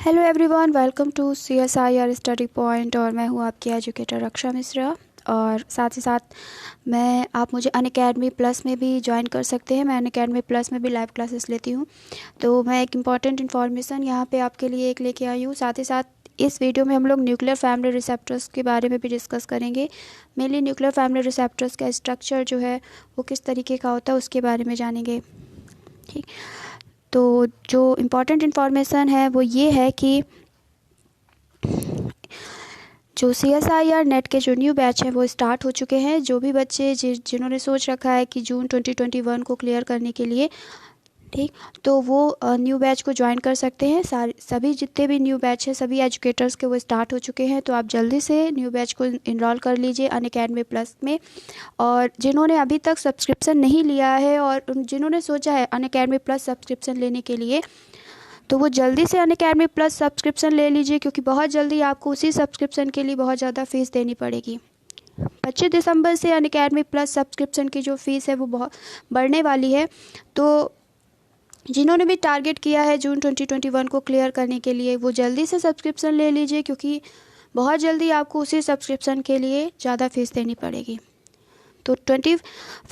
Hello everyone, welcome to CSIR study point. और मैं हूँ आपकी एजुकेटर रक्षा मिश्रा। और साथ ही साथ आप मुझे अनअकैडमी प्लस में भी ज्वाइन कर सकते हैं। मैं अनअकैडमी प्लस में भी लाइव क्लासेस लेती हूँ। तो मैं एक इम्पॉर्टेंट इन्फॉर्मेशन यहाँ पे आपके लिए एक लेके आई हूँ। साथ ही साथ इस वीडियो में हम लोग न्यूक्लियर फैमिली रिसेप्टर्स के बारे में भी डिस्कस करेंगे। मेनली न्यूक्लियर फैमिली रिसेप्टर्स का स्ट्रक्चर जो है वो किस तरीके का होता है उसके बारे में जानेंगे। ठीक, तो जो इम्पॉर्टेंट इन्फॉर्मेशन है वो ये है कि जो CSIR नेट के जो न्यू बैच हैं वो स्टार्ट हो चुके हैं। जो भी बच्चे जिन्होंने सोच रखा है कि जून 2021 को क्लियर करने के लिए, ठीक, तो वो न्यू बैच को ज्वाइन कर सकते हैं। सभी जितने भी न्यू बैच हैं सभी एजुकेटर्स के वो स्टार्ट हो चुके हैं। तो आप जल्दी से न्यू बैच को इनरोल कर लीजिए अनअकैडमी प्लस में। और जिन्होंने अभी तक सब्सक्रिप्शन नहीं लिया है और जिन्होंने सोचा है अनअकैडमी प्लस सब्सक्रिप्शन लेने के लिए, तो वो जल्दी से अनअकैडमी प्लस सब्सक्रिप्शन ले लीजिए, क्योंकि बहुत जल्दी आपको उसी सब्सक्रिप्शन के लिए बहुत ज़्यादा फ़ीस देनी पड़ेगी। 25 दिसंबर से अनअकैडमी प्लस सब्सक्रिप्शन की जो फ़ीस है वो बहुत बढ़ने वाली है। तो जिन्होंने भी टारगेट किया है जून 2021 को क्लियर करने के लिए, वो जल्दी से सब्सक्रिप्शन ले लीजिए, क्योंकि बहुत जल्दी आपको उसी सब्सक्रिप्शन के लिए ज़्यादा फ़ीस देनी पड़ेगी। तो 25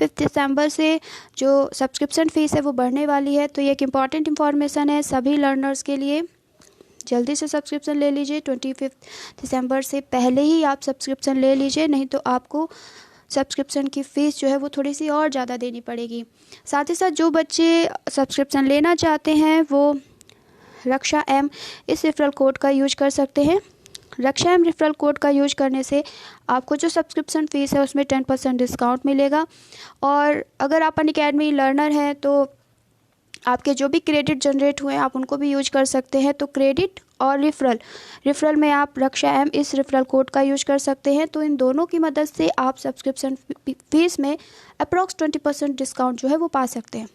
दिसंबर से जो सब्सक्रिप्शन फ़ीस है वो बढ़ने वाली है। तो ये एक इम्पॉर्टेंट इन्फॉर्मेशन है सभी लर्नर्स के लिए। जल्दी से सब्सक्रिप्शन ले लीजिए। 25 दिसंबर से पहले ही आप सब्सक्रिप्शन ले लीजिए, नहीं तो आपको सब्सक्रिप्शन की फ़ीस जो है वो थोड़ी सी और ज़्यादा देनी पड़ेगी। साथ ही साथ जो बच्चे सब्सक्रिप्शन लेना चाहते हैं वो रक्षा एम इस रेफरल कोड का यूज कर सकते हैं। रक्षा एम रेफरल कोड का यूज करने से आपको जो सब्सक्रिप्शन फ़ीस है उसमें 10% डिस्काउंट मिलेगा। और अगर आप अनअकैडमी लर्नर हैं तो आपके जो भी क्रेडिट जनरेट हुए हैं आप उनको भी यूज कर सकते हैं। तो क्रेडिट और रेफरल में आप रक्षा एम इस रेफरल कोड का यूज कर सकते हैं। तो इन दोनों की मदद से आप सब्सक्रिप्शन फ़ीस में अप्रॉक्स 20% डिस्काउंट जो है वो पा सकते हैं।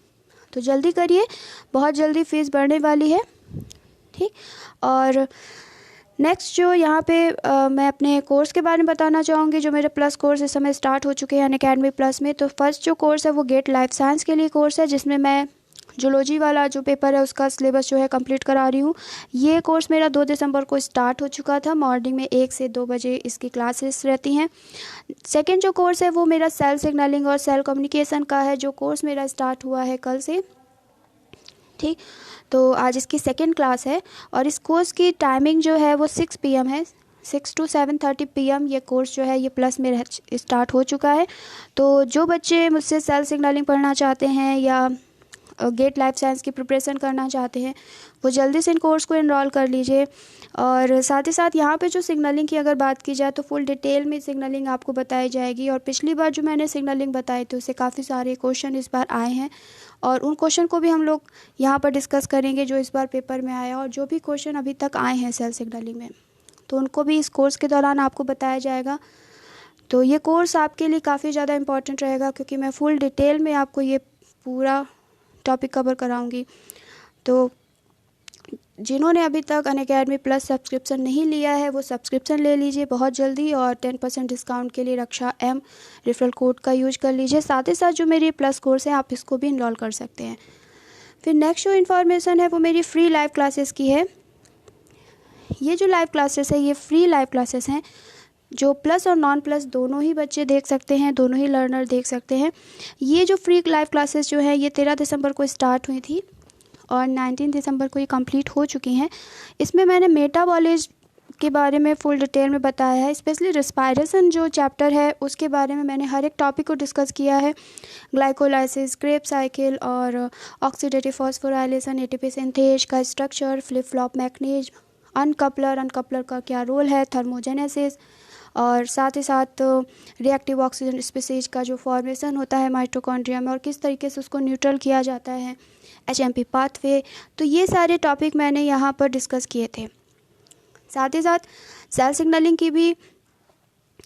तो जल्दी करिए, बहुत जल्दी फ़ीस बढ़ने वाली है। ठीक, और नेक्स्ट जो यहाँ पे मैं अपने कोर्स के बारे में बताना चाहूँगी। जो मेरे प्लस कोर्स इस समय स्टार्ट हो चुके हैं अनअकैडमी प्लस में। तो फर्स्ट जो कोर्स है वो गेट लाइफ साइंस के लिए कोर्स है, जिसमें मैं जूलॉजी वाला जो पेपर है उसका सिलेबस जो है कंप्लीट करा रही हूँ। ये कोर्स मेरा 2 दिसंबर को स्टार्ट हो चुका था। मॉर्निंग में 1 से 2 बजे इसकी क्लासेस रहती हैं। सेकेंड जो कोर्स है वो मेरा सेल सिग्नलिंग और सेल कम्युनिकेशन का है, जो कोर्स मेरा स्टार्ट हुआ है कल से। ठीक, तो आज इसकी सेकेंड क्लास है और इस कोर्स की टाइमिंग जो है वो 6 PM है। 6 to 7:30 PM ये कोर्स जो है ये प्लस में स्टार्ट हो चुका है। तो जो बच्चे मुझसे सेल सिग्नलिंग पढ़ना चाहते हैं या गेट लाइफ साइंस की प्रिपरेशन करना चाहते हैं वो जल्दी से इन कोर्स को एनरोल कर लीजिए। और साथ ही साथ यहाँ पे जो सिग्नलिंग की अगर बात की जाए तो फुल डिटेल में सिग्नलिंग आपको बताई जाएगी। और पिछली बार जो मैंने सिग्नलिंग बताई थी उससे काफ़ी सारे क्वेश्चन इस बार आए हैं और उन क्वेश्चन को भी हम लोग यहाँ पर डिस्कस करेंगे जो इस बार पेपर में आया और जो भी क्वेश्चन अभी तक आए हैं सेल सिग्नलिंग में, तो उनको भी इस कोर्स के दौरान आपको बताया जाएगा। तो ये कोर्स आपके लिए काफ़ी ज़्यादा इम्पॉर्टेंट रहेगा, क्योंकि मैं फुल डिटेल में आपको ये पूरा टॉपिक कवर कराऊंगी। तो जिन्होंने अभी तक अनअकैडमी प्लस सब्सक्रिप्शन नहीं लिया है वो सब्सक्रिप्शन ले लीजिए बहुत जल्दी और 10% डिस्काउंट के लिए रक्षा एम रेफरल कोड का यूज कर लीजिए। साथ ही साथ जो मेरी प्लस कोर्स है आप इसको भी इनरोल कर सकते हैं। फिर नेक्स्ट जो इन्फॉर्मेशन है वो मेरी फ्री लाइव क्लासेस की है। ये जो लाइव क्लासेस है ये फ्री लाइव क्लासेस हैं, जो प्लस और नॉन प्लस दोनों ही बच्चे देख सकते हैं, दोनों ही लर्नर देख सकते हैं। ये जो फ्री लाइव क्लासेस जो है ये 13 दिसंबर को स्टार्ट हुई थी और 19 दिसंबर को ये कंप्लीट हो चुकी हैं। इसमें मैंने मेटाबॉलिज्म के बारे में फुल डिटेल में बताया है। स्पेशली रेस्पिरेशन जो चैप्टर है उसके बारे में मैंने हर एक टॉपिक को डिस्कस किया है। ग्लाइकोलाइसिस, क्रेब साइकिल और ऑक्सीडेटिव फॉस्फोराइलेशन, एटीपी सिंथेज का स्ट्रक्चर, फ्लिप फ्लॉप मैकेनिज्म, अनकपलर का क्या रोल है, थर्मोजेनेसिस, और साथ ही साथ रिएक्टिव ऑक्सीजन स्पीसीज का जो फॉर्मेशन होता है माइटोकॉन्ड्रिया में और किस तरीके से उसको न्यूट्रल किया जाता है, HMP पाथवे। तो ये सारे टॉपिक मैंने यहाँ पर डिस्कस किए थे। साथ ही साथ सेल सिग्नलिंग की भी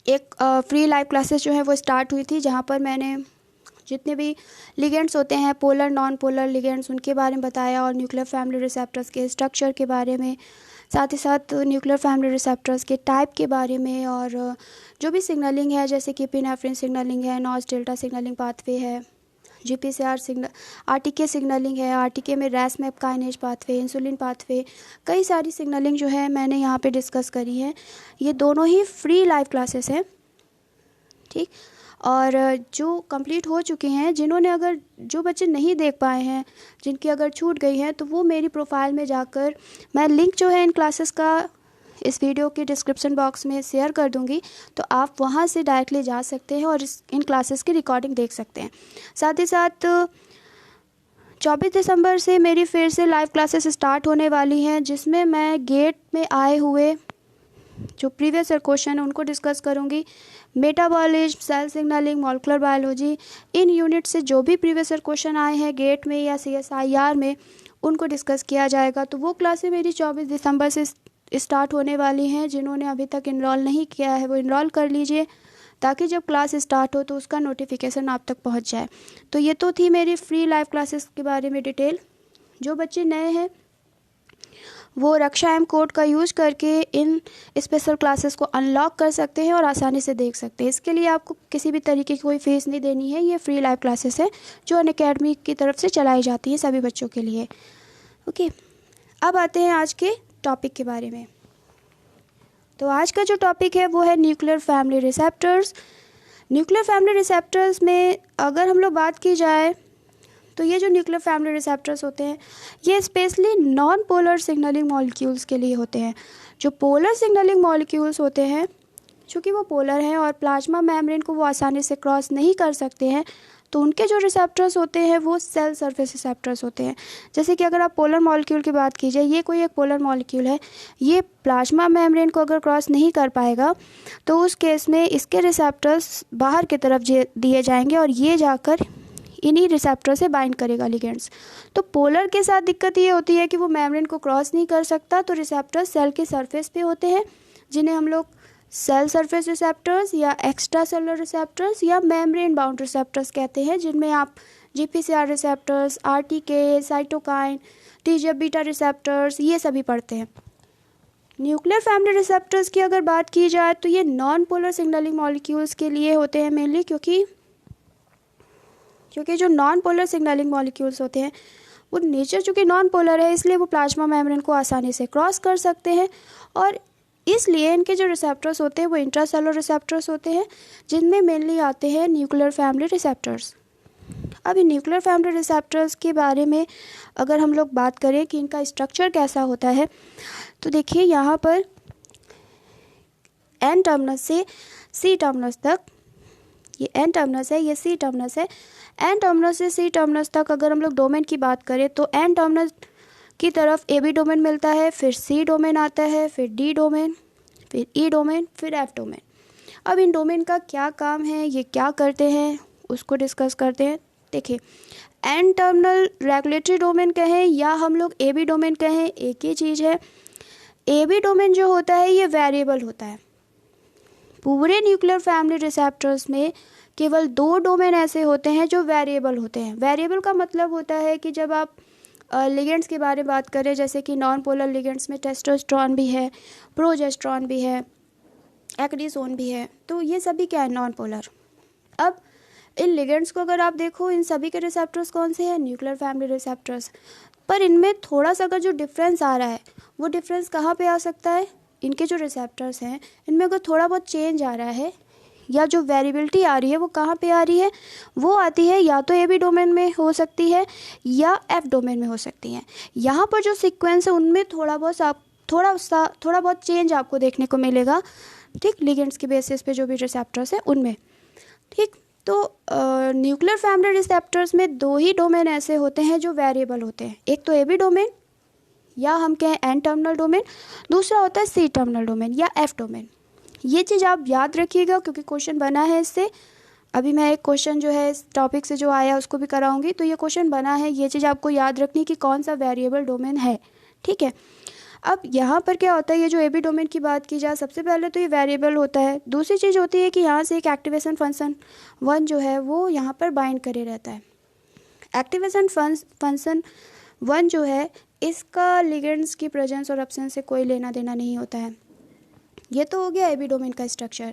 एक फ्री लाइव क्लासेस जो है वो स्टार्ट हुई थी, जहाँ पर मैंने जितने भी लिगेंड्स होते हैं, पोलर नॉन पोलर लिगेंड्स, उनके बारे में बताया और न्यूक्लियर फैमिली रिसेप्टर्स के स्ट्रक्चर के बारे में, साथ ही साथ न्यूक्लियर फैमिली रिसेप्टर्स के टाइप के बारे में और जो भी सिग्नलिंग है जैसे कि एपिनेफ्रिन सिग्नलिंग है, नॉस डेल्टा सिग्नलिंग पाथवे है, GPCR सिग्नल, RTK सिग्नलिंग है, RTK में Ras MAP kinase pathway, insulin pathway, कई सारी सिग्नलिंग जो है मैंने यहाँ पे डिस्कस करी है। ये दोनों ही फ्री लाइव क्लासेस हैं, ठीक। और जो कंप्लीट हो चुके हैं, जिन्होंने अगर जो बच्चे नहीं देख पाए हैं, जिनकी अगर छूट गई है, तो वो मेरी प्रोफाइल में जाकर, मैं लिंक जो है इन क्लासेस का इस वीडियो के डिस्क्रिप्शन बॉक्स में शेयर कर दूंगी, तो आप वहां से डायरेक्टली जा सकते हैं और इन क्लासेस की रिकॉर्डिंग देख सकते हैं। साथ ही साथ 24 दिसंबर से मेरी फिर से लाइव क्लासेस स्टार्ट होने वाली हैं, जिसमें मैं गेट में आए हुए जो प्रीवियस ईयर क्वेश्चन है उनको डिस्कस करूंगी। Metabolism, cell signalling, molecular biology, इन यूनिट से जो भी प्रीवियस ईयर क्वेश्चन आए हैं गेट में या CSIR में, उनको डिस्कस किया जाएगा। तो वो क्लासें मेरी 24 दिसंबर से स्टार्ट होने वाली हैं। जिन्होंने अभी तक इनरोल नहीं किया है वो इनरोल कर लीजिए, ताकि जब क्लास स्टार्ट हो तो उसका नोटिफिकेशन आप तक पहुंच जाए। तो ये तो थी मेरी फ्री लाइव क्लासेस के बारे में डिटेल। जो बच्चे नए हैं वो रक्षा एम कोड का यूज करके इन स्पेशल क्लासेस को अनलॉक कर सकते हैं और आसानी से देख सकते हैं। इसके लिए आपको किसी भी तरीके की कोई फीस नहीं देनी है। ये फ्री लाइव क्लासेस है जो अनअकैडमी की तरफ से चलाई जाती है सभी बच्चों के लिए। ओके, अब आते हैं आज के टॉपिक के बारे में। तो आज का जो टॉपिक है वो है nuclear family receptors. Nuclear family receptors में अगर हम लोग बात की जाए तो ये जो न्यूक्लियर फैमिली रिसेप्टर्स होते हैं ये specially non polar signalling molecules के लिए होते हैं। जो पोलर सिग्नलिंग मॉलिक्यूल्स होते हैं, चूँकि वो पोलर हैं और प्लाज्मा मेम्ब्रेन को वो आसानी से क्रॉस नहीं कर सकते हैं, तो उनके जो रिसेप्टर्स होते हैं वो सेल सरफेस रिसेप्टर्स होते हैं। जैसे कि अगर आप पोलर मॉलिक्यूल की बात कीजिए, ये कोई एक पोलर मॉलिक्यूल है, ये प्लाज्मा मेम्ब्रेन को अगर क्रॉस नहीं कर पाएगा तो उस केस में इसके रिसेप्टर्स बाहर की तरफ दिए जाएंगे और ये जाकर इन्हीं रिसेप्टर से बाइंड करेगा लिगेंड्स। तो पोलर के साथ दिक्कत ये होती है कि वो मेम्ब्रेन को क्रॉस नहीं कर सकता, तो रिसेप्टर्स सेल के सरफेस पे होते हैं, जिन्हें हम लोग सेल सरफेस रिसेप्टर्स या एक्स्ट्रा सेलुलर रिसेप्टर्स या मेम्ब्रेन बाउंड रिसेप्टर्स कहते हैं, जिनमें आप GPCR receptors, RTK, cytokine, TGF beta receptors, ये सभी पढ़ते हैं। न्यूक्लियर फैमिली रिसेप्टर्स की अगर बात की जाए तो ये नॉन पोलर सिग्नलिंग मॉलिक्यूल्स के लिए होते हैं मेनली, क्योंकि जो नॉन पोलर सिग्नलिंग मॉलिक्यूल्स होते हैं वो नेचर चूँकि नॉन पोलर है, इसलिए वो प्लाज्मा मेम्ब्रेन को आसानी से क्रॉस कर सकते हैं और इसलिए इनके जो रिसेप्टर्स होते हैं वो इंट्रासेलुलर रिसेप्टर्स होते हैं, जिनमें मेनली आते हैं न्यूक्लियर फैमिली रिसेप्टर्स। अब इन न्यूक्लियर फैमिली रिसेप्टर्स के बारे में अगर हम लोग बात करें कि इनका स्ट्रक्चर कैसा होता है, तो देखिए यहाँ पर N टर्मिनस से C टर्मिनस तक, ये N टर्मिनस है, ये C टर्मिनस है। N टर्मिनस से C टर्मिनस तक अगर हम लोग डोमेन की बात करें तो N टर्मिनस की तरफ AB डोमेन मिलता है, फिर C डोमेन आता है, फिर D डोमेन, फिर E डोमेन, फिर F डोमेन। अब इन डोमेन का क्या काम है, ये क्या करते हैं, उसको डिस्कस करते हैं। देखिए, N टर्मिनल रेगुलेटरी डोमेन कहें या हम लोग AB डोमेन कहें, एक ही चीज़ है। AB डोमेन जो होता है ये वेरिएबल होता है। पूरे न्यूक्लियर फैमिली रिसेप्टर्स में केवल 2 डोमेन ऐसे होते हैं जो वेरिएबल होते हैं। वेरिएबल का मतलब होता है कि जब आप लिगेंड्स के बारे में बात करें, जैसे कि नॉन पोलर लिगेंड्स में टेस्टोस्टेरोन भी है, प्रोजेस्टेरोन भी है, एक्डिसोन भी है, तो ये सभी क्या है, नॉन पोलर। अब इन लिगेंड्स को अगर आप देखो, इन सभी के रिसेप्टर्स कौन से हैं, न्यूक्लियर फैमिली रिसेप्टर्स। पर इनमें थोड़ा सा अगर जो डिफरेंस आ रहा है वो डिफरेंस कहाँ पे आ सकता है, इनके जो रिसेप्टर्स हैं इनमें अगर थोड़ा बहुत चेंज आ रहा है या जो वेरिएबिलिटी आ रही है वो कहाँ पे आ रही है, वो आती है या तो AB डोमेन में हो सकती है या F डोमेन में हो सकती है। यहाँ पर जो सीक्वेंस है उनमें थोड़ा बहुत चेंज आपको देखने को मिलेगा, ठीक, लिगेंड्स के बेसिस पे जो भी रिसेप्टर्स है उनमें, ठीक। तो न्यूक्लियर फैमिली रिसेप्टर्स में 2 ही डोमेन ऐसे होते हैं जो वेरिएबल होते हैं, एक तो AB डोमेन या हम कहें N टर्मिनल डोमेन, दूसरा होता है C टर्मिनल डोमेन या F डोमेन। ये चीज़ आप याद रखिएगा क्योंकि क्वेश्चन बना है इससे। अभी मैं एक क्वेश्चन जो है इस टॉपिक से जो आया उसको भी कराऊंगी, तो ये क्वेश्चन बना है, ये चीज़ आपको याद रखनी कि कौन सा वेरिएबल डोमेन है, ठीक है। अब यहाँ पर क्या होता है, ये जो AB डोमेन की बात की जाए, सबसे पहले तो ये वेरिएबल होता है। दूसरी चीज़ होती है कि यहाँ से एक एक्टिवेशन फंक्शन 1 जो है वो यहाँ पर बाइंड करे रहता है। एक्टिवेशन फंक्शन 1 जो है इसका लिगेंड्स की प्रेजेंस और एब्सेंस से कोई लेना देना नहीं होता है। ये तो हो गया AB डोमेन का स्ट्रक्चर।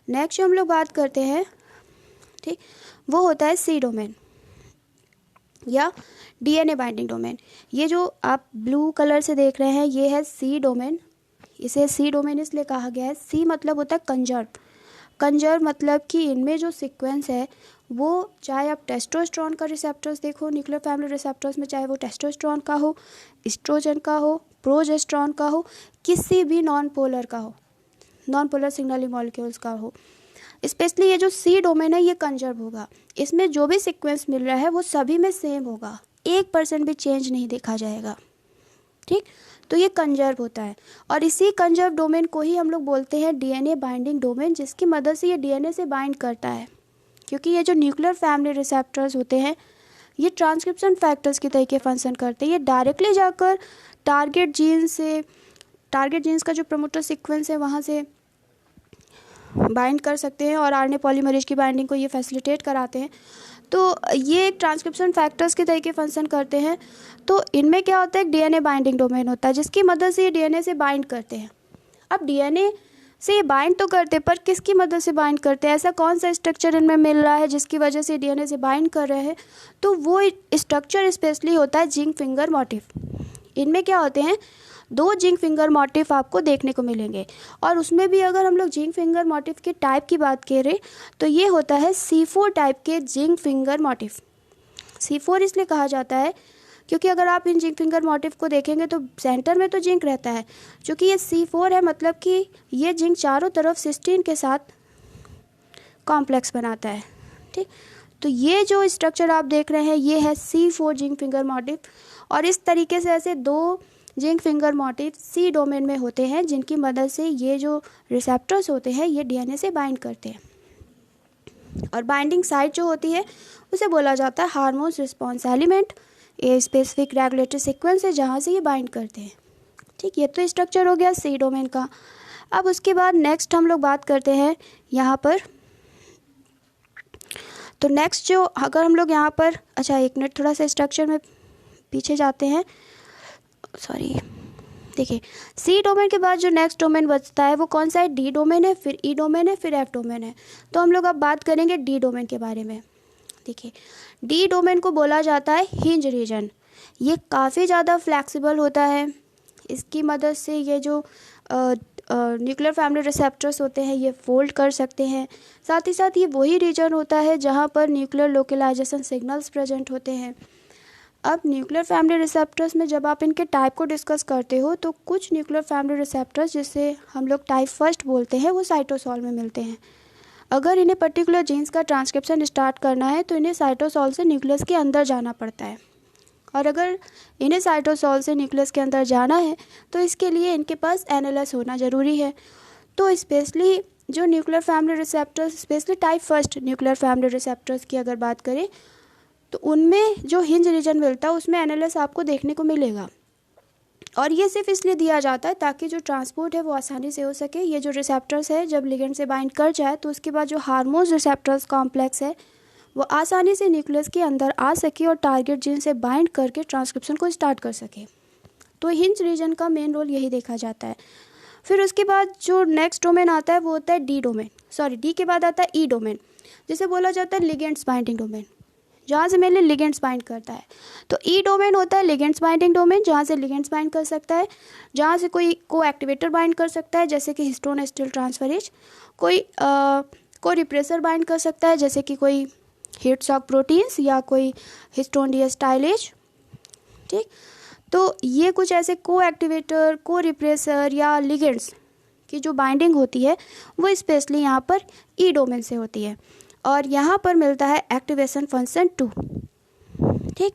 नेक्स्ट जो हम लोग बात करते हैं, ठीक, वो होता है C डोमेन। या डीएनए बाइंडिंग डोमेन। ये जो आप ब्लू कलर से देख रहे हैं ये है सी डोमेन। इसे सी डोमेन इसलिए कहा गया है, सी मतलब होता है कंजर्व। कंजर्व मतलब कि इनमें जो सीक्वेंस है वो, चाहे आप टेस्टोस्टेरोन का रिसेप्टर्स देखो न्यूक्लियर फैमिली रिसेप्टर्स में, चाहे वो टेस्टोस्टेरोन का हो, एस्ट्रोजन का हो, प्रोजेस्टेरोन का हो, किसी भी नॉन पोलर का हो, नॉन पोलर सिग्नलिंग मॉलिक्यूल्स का हो, स्पेशली ये जो सी डोमेन है ये कंजर्व होगा। इसमें जो भी सीक्वेंस मिल रहा है वो सभी में सेम होगा, 1% भी चेंज नहीं देखा जाएगा। ठीक, तो ये कंजर्व होता है और इसी कंजर्व डोमेन को ही हम लोग बोलते हैं डीएनए बाइंडिंग डोमेन, जिसकी मदद से ये डीएनए से बाइंड करता है। क्योंकि ये जो न्यूक्लियर फैमिली रिसेप्टर्स होते हैं ये ट्रांसक्रिप्शन फैक्टर्स के तरीके फंक्शन करते हैं। ये डायरेक्टली जाकर टारगेट जीन्स का जो प्रमोटर सीक्वेंस है वहाँ से बाइंड कर सकते हैं और आरएनए पॉलीमरेज की बाइंडिंग को ये फैसिलिटेट कराते हैं। तो ये ट्रांसक्रिप्शन फैक्टर्स के तरीके फंक्शन करते हैं। तो इनमें क्या होता है, एक डीएनए बाइंडिंग डोमेन होता है जिसकी मदद से ये डीएनए से बाइंड करते हैं। अब डीएनए से ये बाइंड तो करते, पर किसकी मदद से बाइंड करते हैं, ऐसा कौन सा स्ट्रक्चर इनमें मिल रहा है जिसकी वजह से डीएनए से बाइंड कर रहे हैं, तो वो स्ट्रक्चर स्पेशली होता है जिंक फिंगर मोटिफ। इनमें क्या होते हैं, 2 जिंक फिंगर मोटिफ आपको देखने को मिलेंगे और उसमें भी अगर हम लोग जिंक फिंगर मोटिफ के टाइप की बात करें तो ये होता है C4 टाइप के जिंक फिंगर मोटिफ। C4 इसलिए कहा जाता है क्योंकि अगर आप इन जिंक फिंगर मोटिफ को देखेंगे तो सेंटर में तो जिंक रहता है, क्योंकि ये C4 है मतलब कि ये जिंक चारों तरफ सिस्टीन के साथ कॉम्प्लेक्स बनाता है। ठीक, तो ये जो स्ट्रक्चर आप देख रहे हैं ये है C4 जिंक फिंगर मोटिफ और इस तरीके से ऐसे 2 जिंक फिंगर मोटिफ सी डोमेन में होते हैं जिनकी मदद से ये जो रिसेप्टर्स होते हैं ये डीएनए से बाइंड करते हैं। और बाइंडिंग साइट जो होती है उसे बोला जाता है हार्मोन्स रिस्पॉन्स एलिमेंट। ये स्पेसिफिक रेगुलेटरी सीक्वेंस है जहाँ से ये बाइंड करते हैं। ठीक, ये तो स्ट्रक्चर हो गया सी डोमेन का। अब उसके बाद नेक्स्ट हम लोग बात करते हैं यहाँ पर, तो नेक्स्ट जो अगर हम लोग यहाँ पर, अच्छा एक मिनट थोड़ा सा स्ट्रक्चर में पीछे जाते हैं, सॉरी, देखिए सी डोमेन के बाद जो नेक्स्ट डोमेन बचता है वो कौन सा है, डी डोमेन है, फिर ई डोमेन है, फिर एफ डोमेन है। तो हम लोग अब बात करेंगे डी डोमेन के बारे में। देखिए डी डोमेन को बोला जाता है हिंज रीजन। ये काफ़ी ज़्यादा फ्लैक्सिबल होता है, इसकी मदद से ये जो न्यूक्लियर फैमिली रिसेप्टर्स होते हैं ये फोल्ड कर सकते हैं। साथ ही साथ ये वही रीजन होता है जहाँ पर न्यूक्लियर लोकलाइजेशन सिग्नल्स प्रेजेंट होते हैं। अब न्यूक्लियर फैमिली रिसेप्टर्स में जब आप इनके टाइप को डिस्कस करते हो तो कुछ न्यूक्लियर फैमिली रिसेप्टर्स जिसे हम लोग टाइप फर्स्ट बोलते हैं वो साइटोसॉल में मिलते हैं। अगर इन्हें पर्टिकुलर जीन्स का ट्रांसक्रिप्शन स्टार्ट करना है तो इन्हें साइटोसॉल से न्यूक्लियस के अंदर जाना पड़ता है, और अगर इन्हें साइटोसॉल से न्यूक्लियस के अंदर जाना है तो इसके लिए इनके पास एनएलएस होना ज़रूरी है। तो स्पेशली जो nuclear family receptors, specially type first nuclear family receptors की अगर बात करें तो उनमें जो हिंज रीजन मिलता है उसमें एनएलएस आपको देखने को मिलेगा, और ये सिर्फ इसलिए दिया जाता है ताकि जो ट्रांसपोर्ट है वो आसानी से हो सके। ये जो रिसेप्टर्स है जब लिगेंड से बाइंड कर जाए तो उसके बाद जो हार्मोन्स रिसेप्टर्स कॉम्प्लेक्स है वो आसानी से न्यूक्लियस के अंदर आ सके और टारगेट जीन से बाइंड करके ट्रांसक्रिप्शन को स्टार्ट कर सके। तो हिंज रीजन का मेन रोल यही देखा जाता है। फिर उसके बाद जो नेक्स्ट डोमेन आता है वो होता है डी डोमेन, डी के बाद आता है ई डोमेन, जिसे बोला जाता है लिगेंड्स बाइंडिंग डोमेन, जहाँ से मेनली लिगेंड्स बाइंड करता है। तो ई डोमेन होता है लिगेंड्स बाइंडिंग डोमेन, जहाँ से लिगेंड्स बाइंड कर सकता है, जहाँ से कोई को एक्टिवेटर बाइंड कर सकता है जैसे कि हिस्टोन एसिटिल ट्रांसफरेज, कोई रिप्रेसर बाइंड कर सकता है जैसे कि कोई हीट शॉक प्रोटीन्स या कोई हिस्टोन डीएस्टाइलेज। ठीक, तो ये कुछ ऐसे को एक्टिवेटर, को रिप्रेसर या लिगेंड्स की जो बाइंडिंग होती है वो स्पेशली यहाँ पर ई डोमेन से होती है, और यहाँ पर मिलता है एक्टिवेशन फंक्शन 2। ठीक,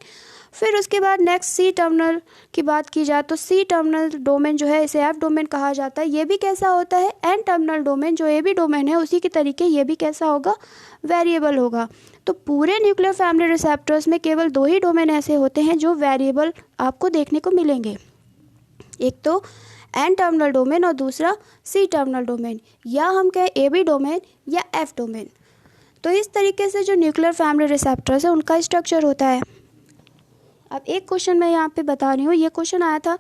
फिर उसके बाद नेक्स्ट सी टर्मिनल की बात की जाए तो सी टर्मिनल डोमेन जो है इसे एफ डोमेन कहा जाता है। ये भी कैसा होता है, एन टर्मिनल डोमेन जो ए बी डोमेन है उसी के तरीके ये भी कैसा होगा, वेरिएबल होगा। तो पूरे न्यूक्लियर फैमिली रिसेप्टर्स में केवल 2 ही डोमेन ऐसे होते हैं जो वेरिएबल आपको देखने को मिलेंगे, एक तो एन टर्मिनल डोमेन और दूसरा सी टर्मिनल डोमेन, या हम कहें ए बी डोमेन या एफ डोमेन। तो इस तरीके से जो न्यूक्लियर फैमिली रिसेप्टर्स है उनका स्ट्रक्चर होता है। अब एक क्वेश्चन मैं यहाँ पे बता रही हूँ, ये क्वेश्चन आया था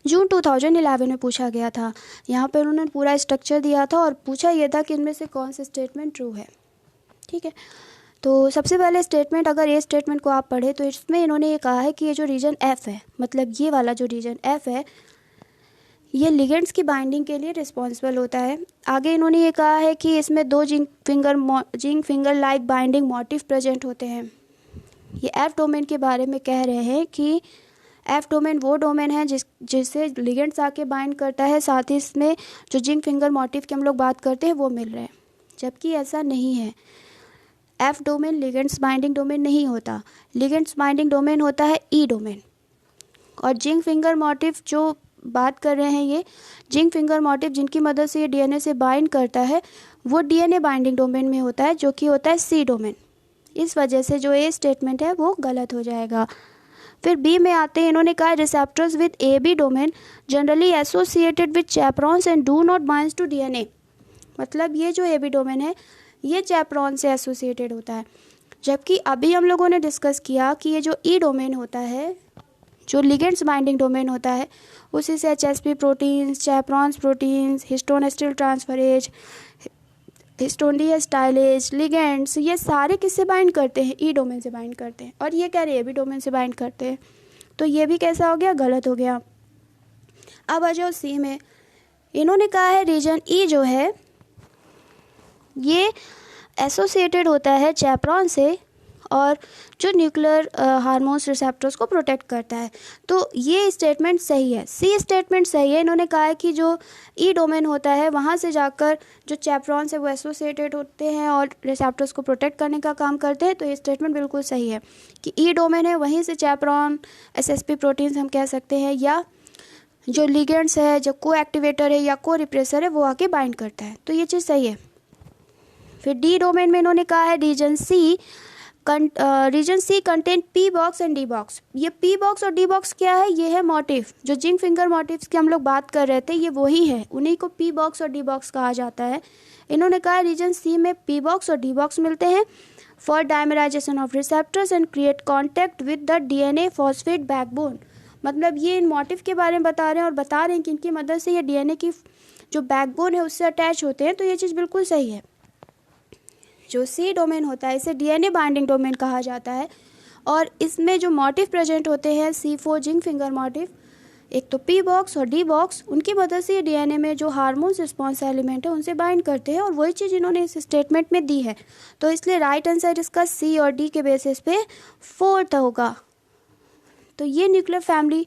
जून 2011 में पूछा गया था। यहाँ पे उन्होंने पूरा स्ट्रक्चर दिया था और पूछा यह था कि इनमें से कौन सा स्टेटमेंट ट्रू है। ठीक है। तो सबसे पहले स्टेटमेंट, अगर ये स्टेटमेंट को आप पढ़े तो इसमें इन्होंने ये कहा है कि ये जो रीजन एफ है, मतलब ये वाला जो रीजन एफ है, ये लिगेंड्स की बाइंडिंग के लिए रिस्पॉन्सिबल होता है। आगे इन्होंने ये कहा है कि इसमें 2 zinc finger like binding motive present होते हैं। ये एफ डोमेन के बारे में कह रहे हैं कि एफ डोमेन वो डोमेन है जिससे लिगेंड्स आके बाइंड करता है, साथ ही इसमें जो जिंक फिंगर मोटिव की हम लोग बात करते हैं वो मिल रहे हैं, जबकि ऐसा नहीं है। F domain ligands binding domain नहीं होता, लिगेंड्स बाइंडिंग डोमेन होता है ई डोमेन। और जिंक फिंगर मोटिव जो बात कर रहे हैं, ये जिंक फिंगर मोटिव जिनकी मदद से ये डीएनए से बाइंड करता है, वो डीएनए बाइंडिंग डोमेन में होता है, जो कि होता है सी डोमेन। इस वजह से जो ए स्टेटमेंट है वो गलत हो जाएगा। फिर बी में आते हैं, इन्होंने कहा receptors with A B domain generally associated with chaperones and do not bind to DNA. मतलब ये जो ए बी डोमेन है ये चैपरॉन से एसोसिएटेड होता है, जबकि अभी हम लोगों ने डिस्कस किया कि ये जो ई डोमेन होता है, जो लिगेंड्स बाइंडिंग डोमेन होता है, उसी से HSP proteins, chaperones proteins, histone acetyl transferase, histone deacetylase, ligands, ये सारे किससे बाइंड करते हैं? ई डोमेन से बाइंड करते हैं। और ये कह रहे हैं ए बी डोमेन से बाइंड करते हैं, तो ये भी कैसा हो गया? गलत हो गया। अब आ जाओ सी में, इन्होंने कहा है रीजन ई जो है ये एसोसिएटेड होता है चैपरॉन से और जो न्यूक्लियर हार्मोन्स रिसेप्टर्स को प्रोटेक्ट करता है। तो ये स्टेटमेंट सही है, सी स्टेटमेंट सही है। इन्होंने कहा है कि जो ई डोमेन होता है वहाँ से जाकर जो चैपरॉन से वो एसोसिएटेड होते हैं और रिसेप्टर्स को प्रोटेक्ट करने का काम करते हैं। तो ये स्टेटमेंट बिल्कुल सही है कि ई डोमेन है, वहीं से चैपरॉन, एसएसपी प्रोटीन्स हम कह सकते हैं, या जो लिगेंड्स है, जो को एक्टिवेटर है या को रिप्रेसर है, वो आके बाइंड करता है। तो ये चीज़ सही है। फिर डी डोमेन में इन्होंने कहा है reason C content P box and D box. ये पी बॉक्स और डी बॉक्स क्या है? ये है मोटिव, जो जिंक फिंगर मोटिव्स की हम लोग बात कर रहे थे, ये वही है, उन्हीं को पी बॉक्स और डी बॉक्स कहा जाता है। इन्होंने कहा है रीजन सी में पी बॉक्स और डी बॉक्स मिलते हैं for dimerisation of receptors and create contact with the DNA phosphate backbone. मतलब ये इन मोटिव के बारे में बता रहे हैं और बता रहे हैं कि इनकी मदद से ये डीएनए की जो बैकबोन है उससे अटैच होते हैं। तो ये चीज़ बिल्कुल सही है। जो सी डोमेन होता है इसे डीएनए बाइंडिंग डोमेन कहा जाता है और इसमें जो मोटिव प्रेजेंट होते हैं C4 जिंक फिंगर मोटिव, एक तो पी बॉक्स और डी बॉक्स, उनकी मदद से ये डीएनए में जो हार्मोन्स रिस्पॉन्स एलिमेंट है उनसे बाइंड करते हैं और वही चीज़ इन्होंने इस स्टेटमेंट में दी है। तो इसलिए राइट आंसर इसका सी और डी के बेसिस पे 4th होगा। तो ये न्यूक्लियर फैमिली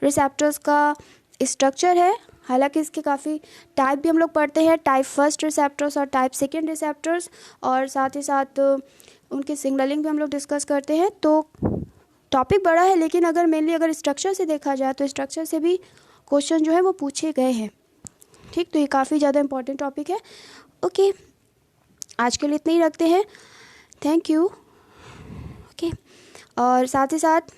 रिसेप्टर्स का स्ट्रक्चर है। हालांकि इसके काफ़ी टाइप भी हम लोग पढ़ते हैं, टाइप 1 रिसेप्टर्स और टाइप 2 रिसेप्टर्स, और साथ ही साथ उनके सिग्नलिंग भी हम लोग डिस्कस करते हैं। तो टॉपिक बड़ा है, लेकिन अगर मेनली अगर स्ट्रक्चर से देखा जाए तो स्ट्रक्चर से भी क्वेश्चन जो है वो पूछे गए हैं। ठीक, तो ये काफ़ी ज़्यादा इंपॉर्टेंट टॉपिक है। ओके, आज के लिए इतना ही रखते हैं। Thank you. ओके, और साथ ही साथ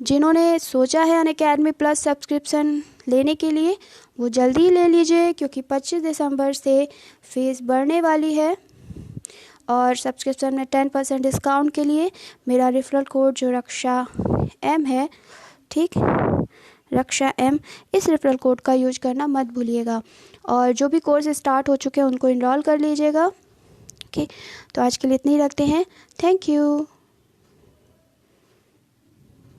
जिन्होंने सोचा है अनअकैडमी प्लस सब्सक्रिप्शन लेने के लिए, वो जल्दी ले लीजिए, क्योंकि 25 दिसंबर से फीस बढ़ने वाली है और सब्सक्रिप्शन में 10% डिस्काउंट के लिए मेरा रेफरल कोड जो रक्षा M है, ठीक, रक्षा M, इस रेफरल कोड का यूज करना मत भूलिएगा। और जो भी कोर्स स्टार्ट हो चुके हैं उनको इनरोल कर लीजिएगा। ओके, तो आज के लिए इतनी रखते हैं। Thank you.